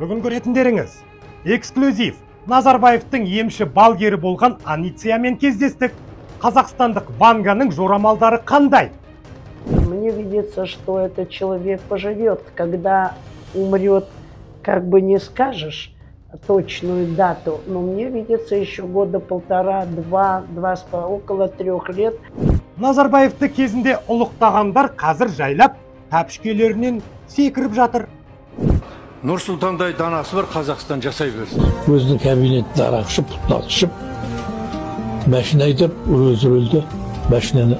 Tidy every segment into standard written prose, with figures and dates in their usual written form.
Бүгін көретіндеріңіз эксклюзив. Назарбаевтың емші балгері болған Анициямен кездестік. Қазақстандық Ванганың жорамалдары қандай? Мне видится, что этот человек поживет. Когда умрет, как бы не скажешь точную дату, но мне видится еще года полтора, два, около 3 лет. Назарбаевты кезінде ұлықтағандар қазір жайлап тәпішкелерінен секіріп жатыр. Нұрсұлтандай данасы бар, Қазақстан жасай берсін. Өзінің кабинетінде арақ ішіп, пұтнат ішіп, машина айдап, өзі өлді, машинаны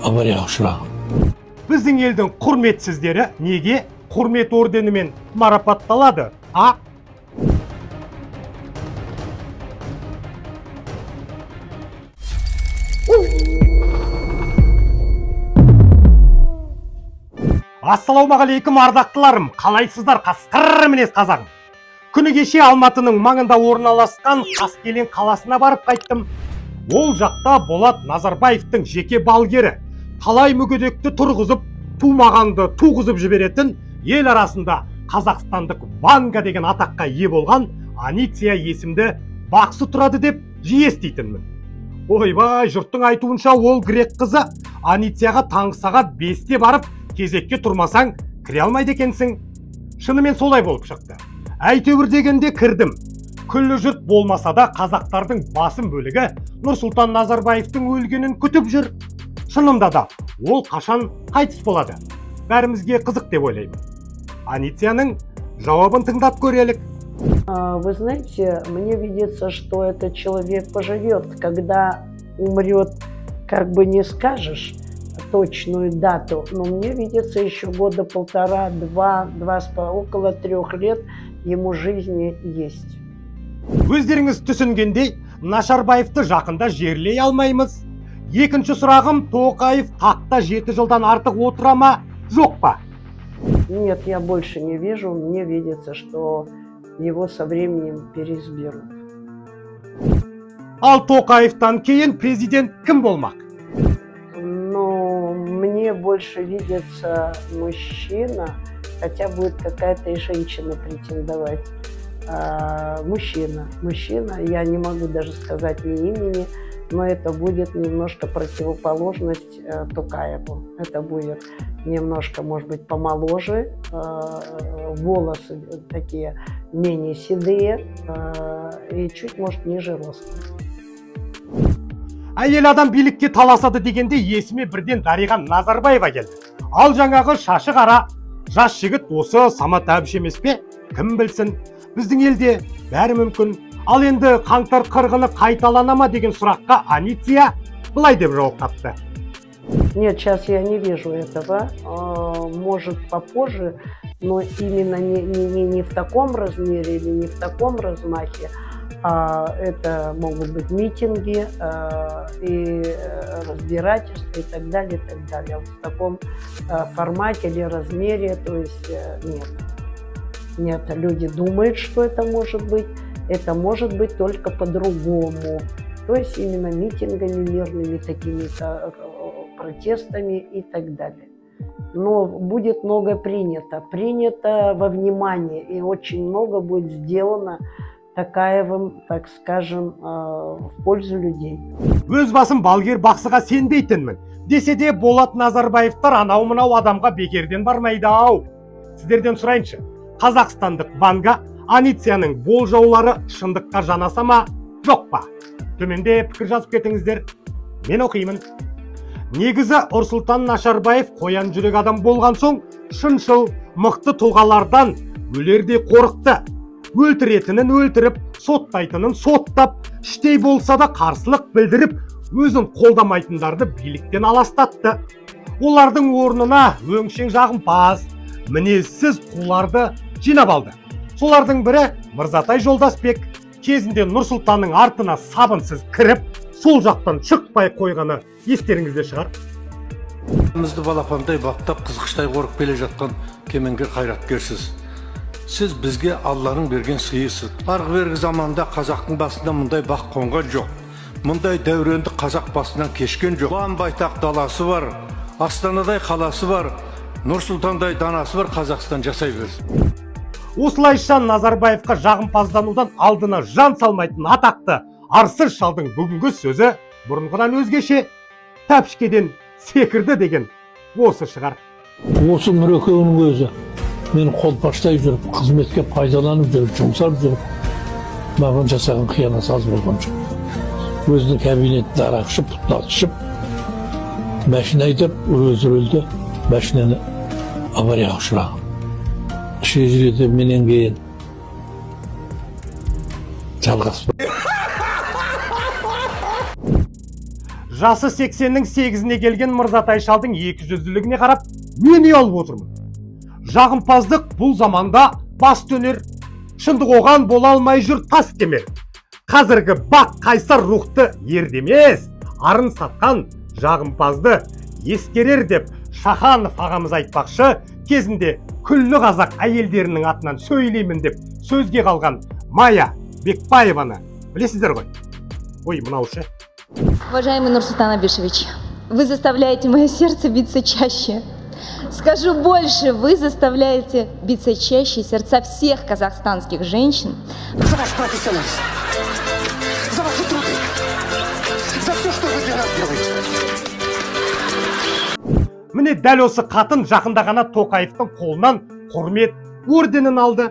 аварияға ұшыраған. Біздің елдің құрметсіздері неге құрмет орденімен марапатталады, а? Ассалаумағалейкум ардақтыларым, қалайсыздар қасқыр мінез қазағым. Күні кеше Алматының маңында орналасқан Қаскелен қаласына барып қайттым. Ол жақта Болат Назарбаевтың жеке балгері, талай мүгедекті тұрғызып, тумағанды туғызып жіберетін ел арасында қазақстандық Ванга деген атаққа ие болған Аниция есімді бақсы тұрады деп жиі еститінмін. Ойбай, жұрттың айтуынша ол грек қызы Аницияға таңғы сағат 5-те барып, кезекке тұрмасаң кіре алмайды екенсің. Шынымен солай болып шықты. Әйтеуір дегенде кірдім. Күллі жұрт болмаса да қазақтардың басым бөлігі Нұрсұлтан Назарбаевтың өлгенін күтіп жүр. Шынында да ол қашан қайтыс болады? Бәрімізге қызық деп ойлаймын. Аницияның жауабын тыңдап көрелік. Вы знаете, мне видится, что этот человек поживет. Когда умрет, как бы не скажешь точную дату, но мне видится еще года полтора, два, около 3 лет ему жизни есть. Өздеріңіз түсінгендей, Нашарбаевты жақында жерлей алмаймыз. Екінші сұрағым, Тоқаев тақта 7 жылдан артық отыра ма, жоқ па? Нет, я больше не вижу. Мне видится, что его со временем переизберут. Ал Тоқаевтан кейін президент кім болмақ? Но мне больше видится мужчина, хотя будет какая-то и женщина претендовать. Мужчина, я не могу даже сказать ни имени, но это будет немножко противоположность Токаеву. Это будет немножко, может быть, помоложе, волосы такие менее седые и чуть, может, ниже ростом. Әйел адам билікке таласады дегенде есіме бірден Дариға Назарбаева келді. Ал жаңағы шашы қара жас жігіт осы Самат Әбіш емес пе? Кім білсін? Біздің елде бәрі мүмкін. Ал енді қаңтар қырғыны қайталана ма деген сұраққа Аниция былай деп жауап қатты. Нет, сейчас я не вижу этого. Может, попозже, но именно не в таком размере или не в таком размахе. Это могут быть митинги и разбирательства и так далее, и так далее. В таком формате или размере, то есть нет. Нет, люди думают, что это может быть только по-другому. То есть именно митингами мирными, такими-то протестами и так далее. Но будет много принято во внимание, и очень много будет сделано Такаевым, так скажем, в пользу людей. Өз басым балгер бақсыға сенбейтінмін. Десе де Болат Назарбаевтар анау-мынау адамға бекерден бармайды ау. Сіздерден сұрайыншы, қазақстандық Ванга Аницияның болжаулары шындыққа жанаса ма, жоқ па? Төменде пікір жазып кетіңіздер. Мен оқимын. Негізі Нұрсұлтан Нашарбаев қоян жүрек адам болған соң, шыншыл, мықты тұлғалардан өлерде қорықты. Өлтіретінін өлтіріп, соттайтынын соттап, іштей болса да қарсылық білдіріп, өзін қолдамайтындарды биліктен аластатты. Олардың орнына өңшең жағымпаз, мінезсіз қуларды жинап алды. Солардың бірі Мырзатай Жолдасбек. Кезінде Нұрсұлтанның артына сабынсыз кіріп, сол жақтан шықпай қойғаны естеріңізде шығар. Бізді балапандай баптап, қызғыштай қорып келе жатқан кемеңгер қайраткерсіз. Сіз бізге Алланың берген сыйысыз. Арғы бергі заманда қазақтың басында мұндай бақ қонған жоқ. Мұндай дәуренді қазақ басынан кешкен жоқ. Ұлан байтақ даласы бар, Астанадай қаласы бар, Нұрсұлтандай данасы бар, Қазақстан жасай берсін. Осылайша Назарбаевқа жағымпазданудан алдына жан салмайтын атақты Арсыз шалдың бүгінгі сөзі бұрынғыдан өзгеше, тәпішкеден секірді деген осы шығар. Осы Нұрекеңнің өзі мені қолпаштай жүріп, қызметке пайдаланып жүріп, жұмсап жүріп, маған жасаған қиянаты аз болған жоқ. Өзінің кабинетінде арақ ішіп, пұтнат ішіп, машина айдап, өзі рөлде машинаны аварияға ұшыраған. Шежіреді менен кейін жалғасып. Жасы 80-нің 8-іне келген Мырзатай шалдың 200-лігіне қарап, мен ұялып отырмын. Жағымпаздық бұл заманда бас төнер, шындық оған бола алмай жүр тас кемер. Қазіргі бақ қайсар рухты ердемес, арын сатқан жағымпазды ескерер деп Шаханов ағамыз айтпақшы, кезінде күллі қазақ әйелдерінің атынан сөйлеймін деп сөзге қалған Майя Бекбаеваны білесіздер ғой? Ой, мынаушы. Уважаемый Нурсултан Абишевич, вы заставляете мое сердце биться чаще. Скажу больше, вы заставляете биться чаще сердца всех казахстанских женщин. За ваш профессионализм, за ваши труды, за все, что вы для нас делаете. Міне дәл осы қатын жақында ғана Тоқаевтың қолынан құрмет орденін алды.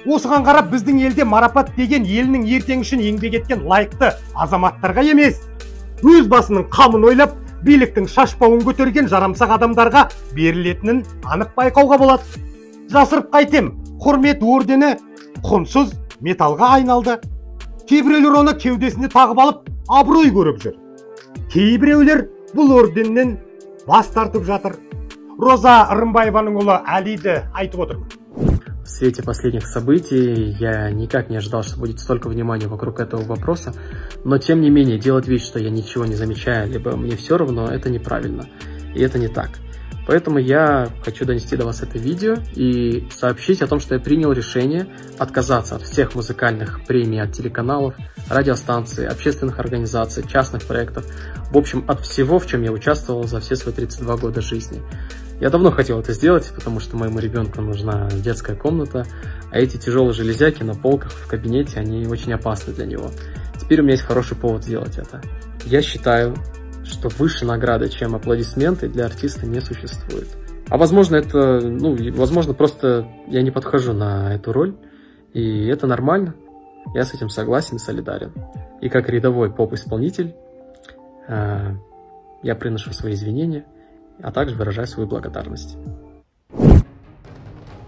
Осыған қарап біздің елде марапат деген елінің ертеңі үшін еңбек еткен лайықты азаматтарға емес, өз басының қамын ойлап, биліктің шашпауын көтерген жарамсақ адамдарға берілетінін анық байқауға болады. Жасырып қайтем, құрмет ордені құнсыз металға айналды. Кейбіреулер оны кеудесіне тағып алып, абырой көріп жүр. Кейбіреулер бұл орденнен бас тартып жатыр. Роза Рымбаеваның ұлы Әлиді айтып отырмын. В свете последних событий я никак не ожидал, что будет столько внимания вокруг этого вопроса, но тем не менее делать вид, что я ничего не замечаю, либо мне все равно, это неправильно, и это не так. Поэтому я хочу донести до вас это видео и сообщить о том, что я принял решение отказаться от всех музыкальных премий от телеканалов, радиостанций, общественных организаций, частных проектов, в общем, от всего, в чем я участвовал за все свои 32 года жизни. Я давно хотел это сделать, потому что моему ребенку нужна детская комната, а эти тяжелые железяки на полках в кабинете, они очень опасны для него. Теперь у меня есть хороший повод сделать это. Я считаю, что выше награды, чем аплодисменты, для артиста не существует. А возможно, это, возможно, просто я не подхожу на эту роль, и это нормально. Я с этим согласен и солидарен. И как рядовой поп-исполнитель я приношу свои извинения, а также выражаю свою благодарность.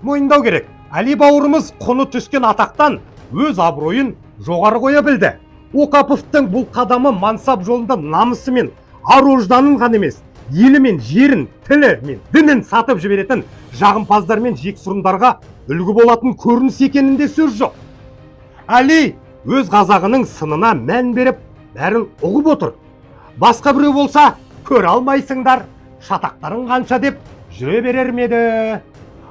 Мойындау керек, Әли бауырымыз құны түскен атақтан өз абыройын жоғары қоя білді. Оқаповтың бұл қадамы мансап жолында намысы мен ар-ожданын ғана емес, елі мен жерін, тілі мен дінін сатып жіберетін жағымпаздар мен жексұрындарға үлгі болатын көрініс екенінде сөз жоқ. Әли өз қазағының сынына мән беріп, бәрін ұғып отыр. Басқа біреу болса, көре алмайсыңдар, шатақтарың қанша деп жүре берер ме еді?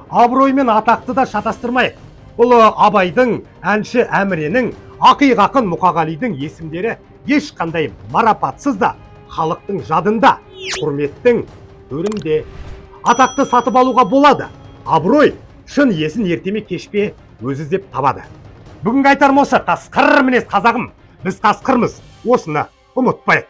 Абырой мен атақты да шатастырмайық. Ұлы Абайдың, әнші Әміренің, Ақиқ ақын Мұқағалидың есімдері ешқандай марапатсыз да халықтың жадында, құрметтің төрінде. Атақты сатып алуға болады. Абырой шын есін ертеме кешпе өзі іздеп табады. Бүгінгі айтарым осы, қасқыр мінез қазағым. Біз қасқырмыз, осыны ұмытпайық.